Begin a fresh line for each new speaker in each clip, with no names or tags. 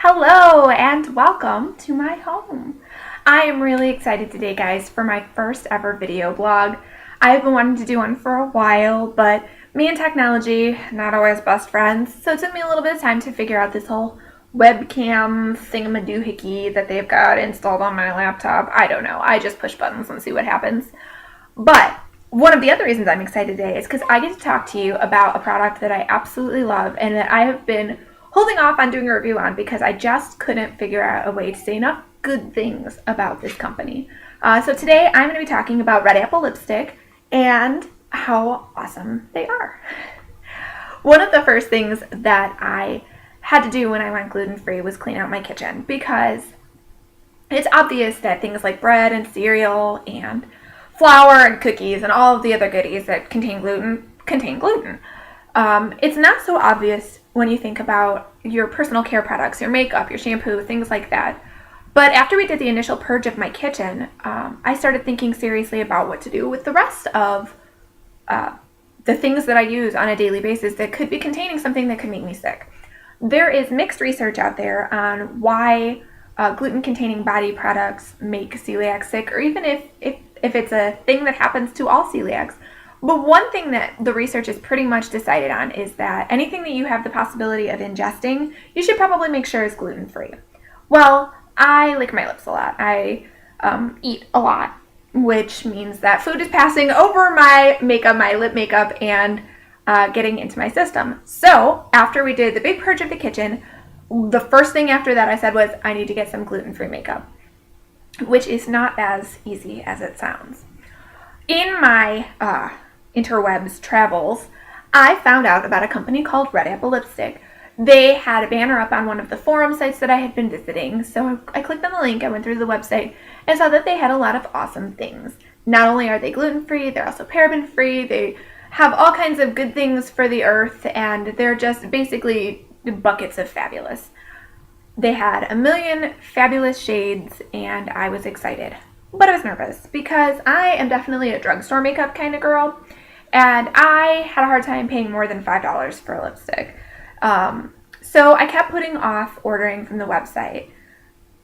Hello and welcome to my home. I am really excited today, guys, for my first ever video blog. I've been wanting to do one for a while, but me and technology, not always best friends, so it took me a little bit of time to figure out this whole webcam thingamadoohickey that they've got installed on my laptop. I don't know. I just push buttons and see what happens. But one of the other reasons I'm excited today is because I get to talk to you about a product that I absolutely love and that I have been holding off on doing a review on because I just couldn't figure out a way to say enough good things about this company. So today I'm going to be talking about Red Apple lipstick and how awesome they are. One of the first things that I had to do when I went gluten-free was clean out my kitchen because it's obvious that things like bread and cereal and flour and cookies and all of the other goodies that contain gluten. It's not so obvious when you think about your personal care products, your makeup, your shampoo, things like that. But after we did the initial purge of my kitchen, I started thinking seriously about what to do with the rest of the things that I use on a daily basis that could be containing something that could make me sick. There is mixed research out there on why gluten-containing body products make celiacs sick, or even if it's a thing that happens to all celiacs. But one thing that the research is pretty much decided on is that anything that you have the possibility of ingesting, you should probably make sure is gluten-free. Well, I lick my lips a lot. I eat a lot, which means that food is passing over my makeup, my lip makeup, and getting into my system. So after we did the big purge of the kitchen, the first thing after that I said was, I need to get some gluten-free makeup, which is not as easy as it sounds. In my interwebs travels, I found out about a company called Red Apple Lipstick. They had a banner up on one of the forum sites that I had been visiting, so I clicked on the link, I went through the website, and saw that they had a lot of awesome things. Not only are they gluten-free, they're also paraben-free, they have all kinds of good things for the earth, and they're just basically buckets of fabulous. They had a million fabulous shades, and I was excited. But I was nervous because I am definitely a drugstore makeup kind of girl, and I had a hard time paying more than $5 for a lipstick. So I kept putting off ordering from the website.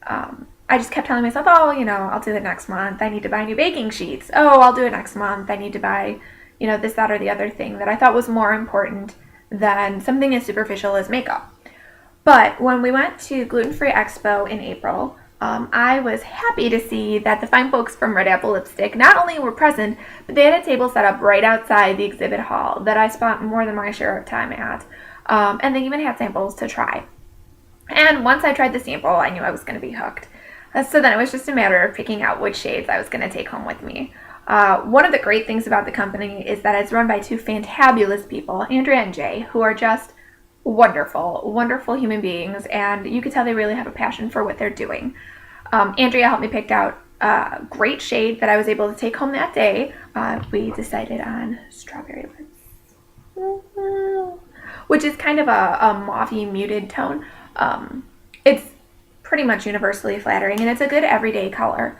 I just kept telling myself, I'll do it next month. I need to buy new baking sheets. Oh, I'll do it next month. I need to buy, this, that, or the other thing that I thought was more important than something as superficial as makeup. But when we went to Gluten Free Expo in April, I was happy to see that the fine folks from Red Apple Lipstick not only were present, but they had a table set up right outside the exhibit hall that I spent more than my share of time at. And they even had samples to try. And once I tried the sample, I knew I was going to be hooked. So then it was just a matter of picking out which shades I was going to take home with me. One of the great things about the company is that it's run by two fantabulous people, Andrea and Jay, who are just wonderful, wonderful human beings, and you could tell they really have a passion for what they're doing. Andrea helped me pick out a great shade that I was able to take home that day. We decided on Strawberry Lips, which is kind of a mauvey muted tone. It's pretty much universally flattering, and it's a good everyday color.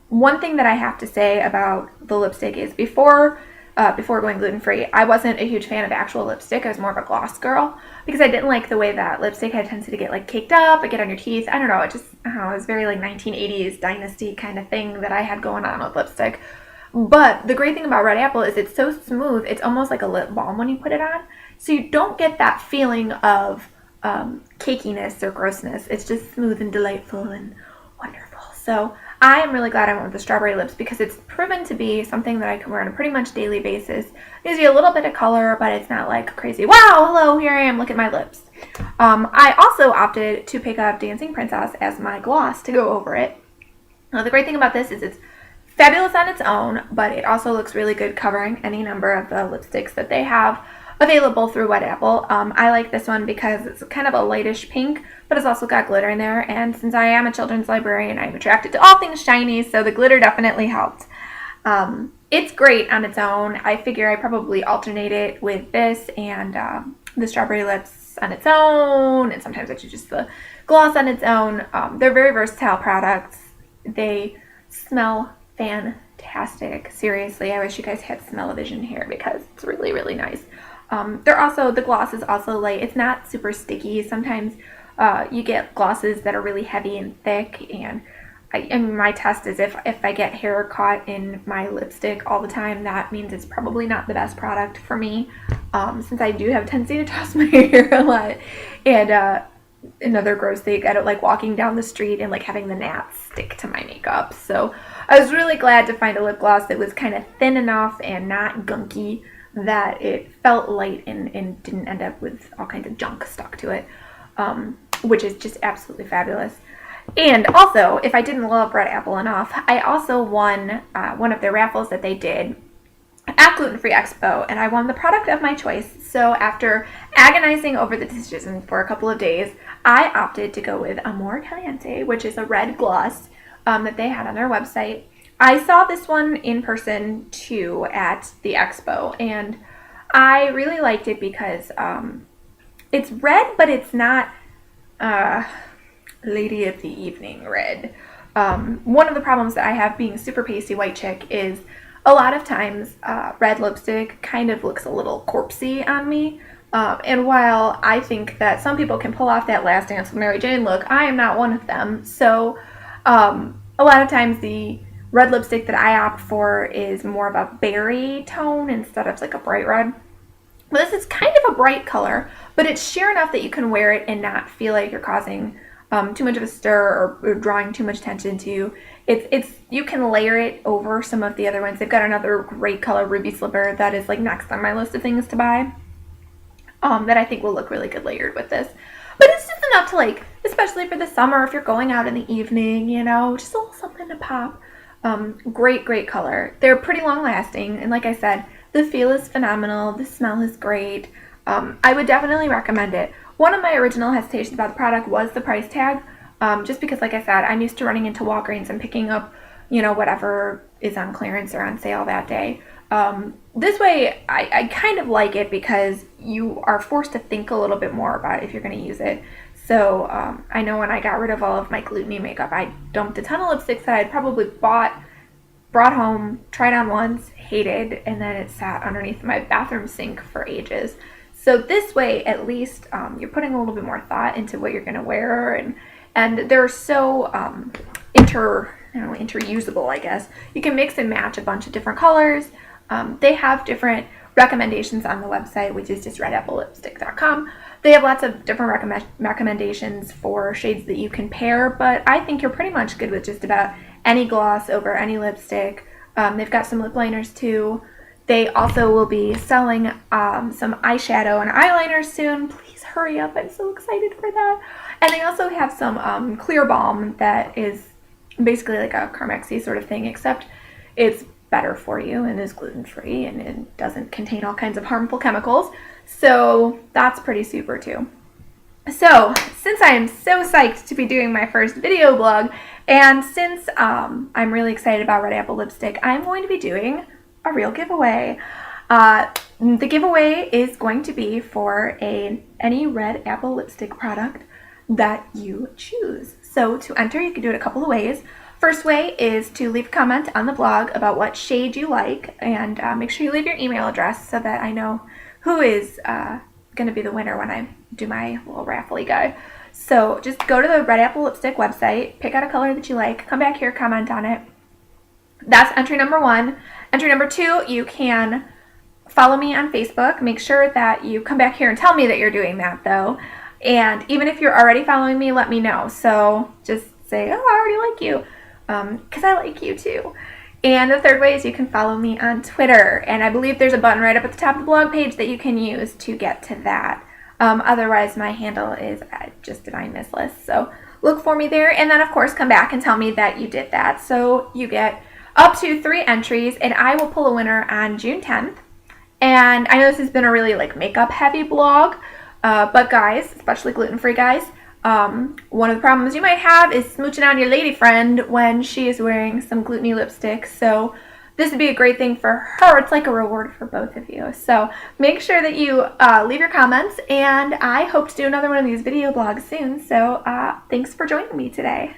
One thing that I have to say about the lipstick is before going gluten-free, I wasn't a huge fan of actual lipstick. I was more of a gloss girl because I didn't like the way that lipstick had tendency to get like caked up and get on your teeth. I don't know, it was very like 1980s dynasty kind of thing that I had going on with lipstick. But the great thing about Red Apple is it's so smooth, it's almost like a lip balm when you put it on. So you don't get that feeling of cakiness or grossness. It's just smooth and delightful and wonderful. So I am really glad I went with the strawberry lips because it's proven to be something that I can wear on a pretty much daily basis. It gives you a little bit of color, but it's not like crazy, wow, hello, here I am, look at my lips. I also opted to pick up Dancing Princess as my gloss to go over it. Now, the great thing about this is it's fabulous on its own, but it also looks really good covering any number of the lipsticks that they have available through Red Apple. I like this one because it's kind of a lightish pink, but it's also got glitter in there, and since I am a children's librarian, I'm attracted to all things shiny, so the glitter definitely helped. It's great on its own. I figure I probably alternate it with this and the Strawberry Lips on its own, and sometimes I do just the gloss on its own. They're very versatile products. They smell fantastic. Seriously, I wish you guys had smell-o-vision here because it's really, really nice. The gloss is also light. It's not super sticky. Sometimes You get glosses that are really heavy and thick, and my test is if I get hair caught in my lipstick all the time, that means it's probably not the best product for me, since I do have a tendency to toss my hair a lot. And another gross thing, I don't like walking down the street and like having the gnats stick to my makeup. So I was really glad to find a lip gloss that was kind of thin enough and not gunky, that it felt light and didn't end up with all kinds of junk stuck to it, which is just absolutely fabulous. And also, if I didn't love Red Apple enough, I also won one of their raffles that they did at Gluten Free Expo, and I won the product of my choice. So after agonizing over the decision for a couple of days, I opted to go with Amor Caliente, which is a red gloss that they had on their website. I saw this one in person too at the expo, and I really liked it because it's red, but it's not Lady of the Evening red. One of the problems that I have being a super pasty white chick is a lot of times red lipstick kind of looks a little corpsey on me. And while I think that some people can pull off that Last Dance with Mary Jane look, I am not one of them. So a lot of times the red lipstick that I opt for is more of a berry tone instead of like a bright red. But this is kind of a bright color, but it's sheer enough that you can wear it and not feel like you're causing too much of a stir or drawing too much attention to you. You can layer it over some of the other ones. They've got another great color, Ruby Slipper, that is like next on my list of things to buy, that I think will look really good layered with this. But it's just enough to, like, especially for the summer, if you're going out in the evening, you know, just a little something to pop. Great color. They're pretty long lasting, and like I said, the feel is phenomenal. The smell is great. I would definitely recommend it. One of my original hesitations about the product was the price tag, just because, like I said, I'm used to running into Walgreens and picking up, you know, whatever is on clearance or on sale that day. This way, I kind of like it because you are forced to think a little bit more about it if you're going to use it. So I know when I got rid of all of my gluten-y makeup, I dumped a ton of lipsticks that I'd probably brought home, tried on once, hated, and then it sat underneath my bathroom sink for ages. So this way, at least, you're putting a little bit more thought into what you're going to wear, and they're so interusable, I guess. You can mix and match a bunch of different colors. They have different recommendations on the website, which is just redapplelipstick.com. They have lots of different recommendations for shades that you can pair, but I think you're pretty much good with just about any gloss over any lipstick. They've got some lip liners too. They also will be selling some eyeshadow and eyeliner soon. Please hurry up. I'm so excited for that. And they also have some clear balm that is basically like a Carmexy sort of thing, except it's better for you and is gluten-free and it doesn't contain all kinds of harmful chemicals. So that's pretty super too. So since I am so psyched to be doing my first video blog, and since I'm really excited about Red Apple lipstick, I'm going to be doing a real giveaway. The giveaway is going to be for any Red Apple lipstick product that you choose. So to enter, you can do it a couple of ways. First way is to leave a comment on the blog about what shade you like, and make sure you leave your email address so that I know who is going to be the winner when I do my little raffle guy. So just go to the Red Apple lipstick website, pick out a color that you like, come back here, comment on it. That's entry number 1. Entry number 2, you can follow me on Facebook. Make sure that you come back here and tell me that you're doing that though. And even if you're already following me, let me know. So just say, oh, I already like you, because I like you too. And the third way is you can follow me on Twitter. And I believe there's a button right up at the top of the blog page that you can use to get to that. Otherwise, my handle is just Divine Missless. So look for me there. And then, of course, come back and tell me that you did that. So you get up to 3 entries, and I will pull a winner on June 10th. And I know this has been a really makeup heavy blog, but guys, especially gluten-free guys, one of the problems you might have is smooching on your lady friend when she is wearing some gluten-y lipstick. So this would be a great thing for her. It's like a reward for both of you. So make sure that you leave your comments, and I hope to do another one of these video blogs soon. So thanks for joining me today.